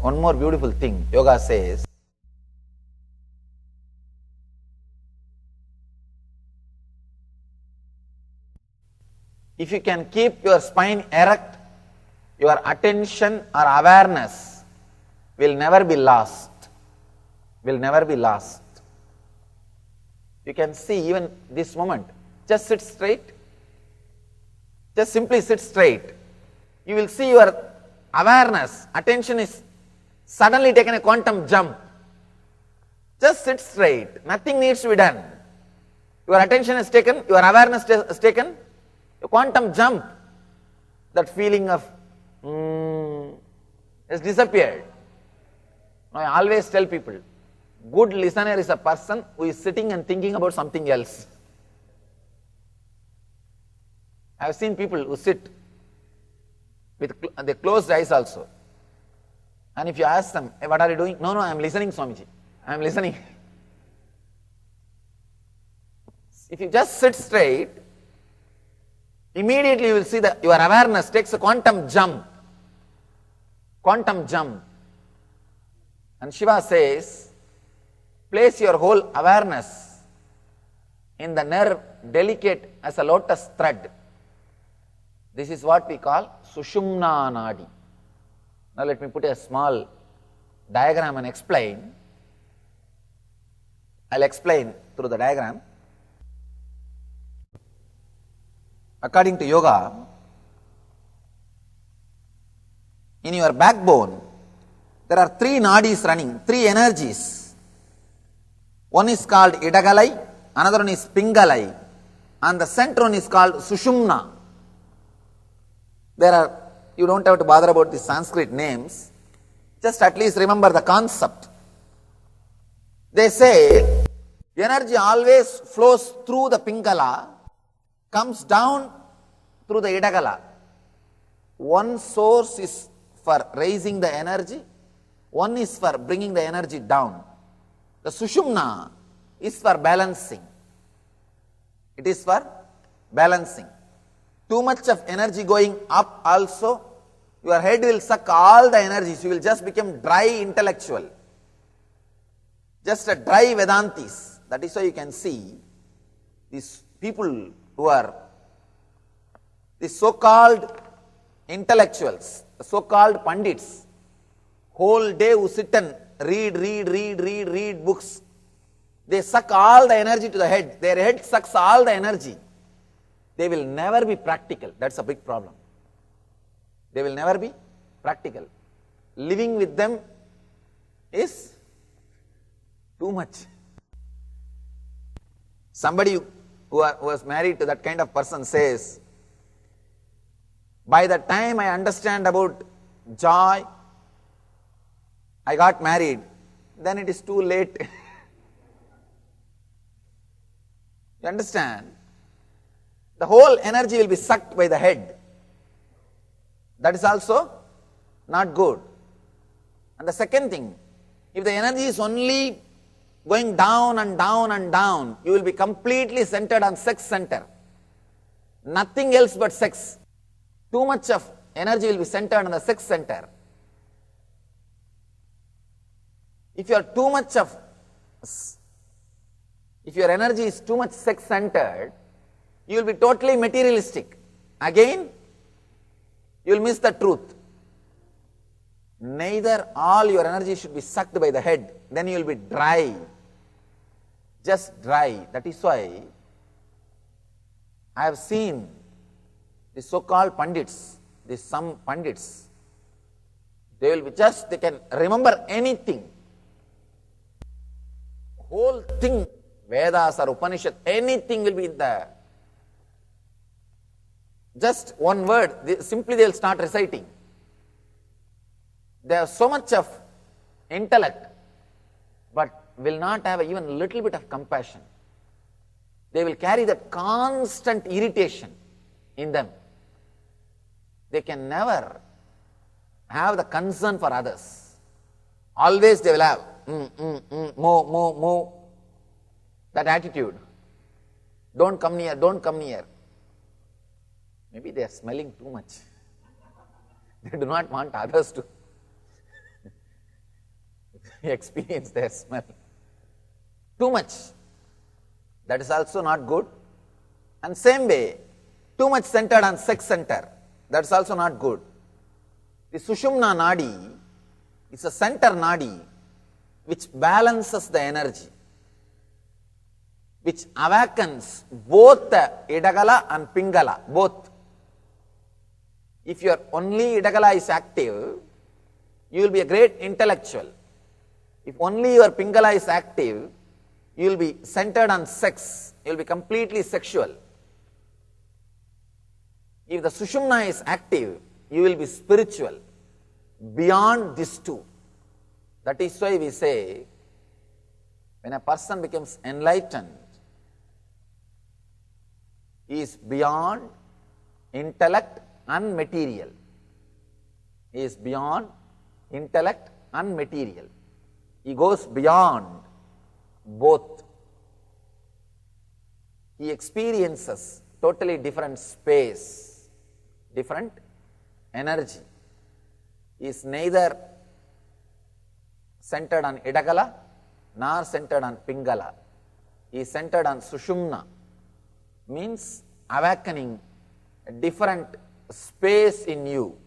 one more beautiful thing yoga says. If you can keep your spine erect, your attention or awareness will never be lost. Will never be lost. You can see even this moment. Just sit straight. Just simply sit straight. You will see your awareness, attention is suddenly taken a quantum jump. Just sit straight. Nothing needs to be done. Your attention is taken, your awareness is taken, a quantum jump. That feeling of has disappeared. Now, I always tell people, good listener is a person who is sitting and thinking about something else. I have seen people who sit with their closed eyes also. And if you ask them, hey, what are you doing? No, I am listening, Swamiji. I am listening. If you just sit straight, immediately you will see that your awareness takes a quantum jump. Quantum jump. And Shiva says, place your whole awareness in the nerve delicate as a lotus thread. This is what we call Sushumna Nadi. Now let me put a small diagram and explain. I'll explain through the diagram. According to yoga, in your backbone, there are three nadis running, three energies. One is called Idagalai, another one is Pingalai, and the center one is called Sushumna. You don't have to bother about the Sanskrit names, just at least remember the concept. They say energy always flows through the Pingala, comes down through the Idagala. One source is for raising the energy, one is for bringing the energy down. The Sushumna is for balancing. It is for balancing. Too much of energy going up also, your head will suck all the energies. You will just become dry intellectual. Just a dry Vedantis. That is why you can see these people who are the so-called intellectuals, the so-called Pandits, whole day who sit and read books. They suck all the energy to the head. Their head sucks all the energy. They will never be practical. That's a big problem. They will never be practical. Living with them is too much. Somebody who was married to that kind of person says, by the time I understand about joy, I got married, then it is too late. You understand? The whole energy will be sucked by the head. That is also not good. And the second thing, if the energy is only going down and down and down, you will be completely centered on sex center. Nothing else but sex. Too much of energy will be centered on the sex center. If your energy is too much sex centered, you will be totally materialistic. Again, you will miss the truth. Neither all your energy should be sucked by the head, then you will be dry. Just dry. That is why I have seen the so-called Pandits, some Pandits, they can remember anything. Whole thing, Vedas or Upanishad, anything will be there. Just one word, simply they will start reciting. They have so much of intellect, but will not have even a little bit of compassion. They will carry that constant irritation in them. They can never have the concern for others. Always they will have more, that attitude. Don't come near, don't come near. Maybe they are smelling too much. They do not want others to You experience their smell. Too much, that is also not good. And same way, too much centered on sex center, that is also not good. The Sushumna Nadi is a center Nadi which balances the energy, which awakens both the Idagala and Pingala, both. If your only Idagala is active, you will be a great intellectual. If only your Pingala is active, you will be centered on sex, you will be completely sexual. If the Sushumna is active, you will be spiritual, beyond these two. That is why we say, when a person becomes enlightened, he is beyond intellect and material. He is beyond intellect and material. He goes beyond both. He experiences totally different space, different energy. He is neither centered on Idagala nor centered on Pingala. He is centered on Sushumna, means awakening a different space in you.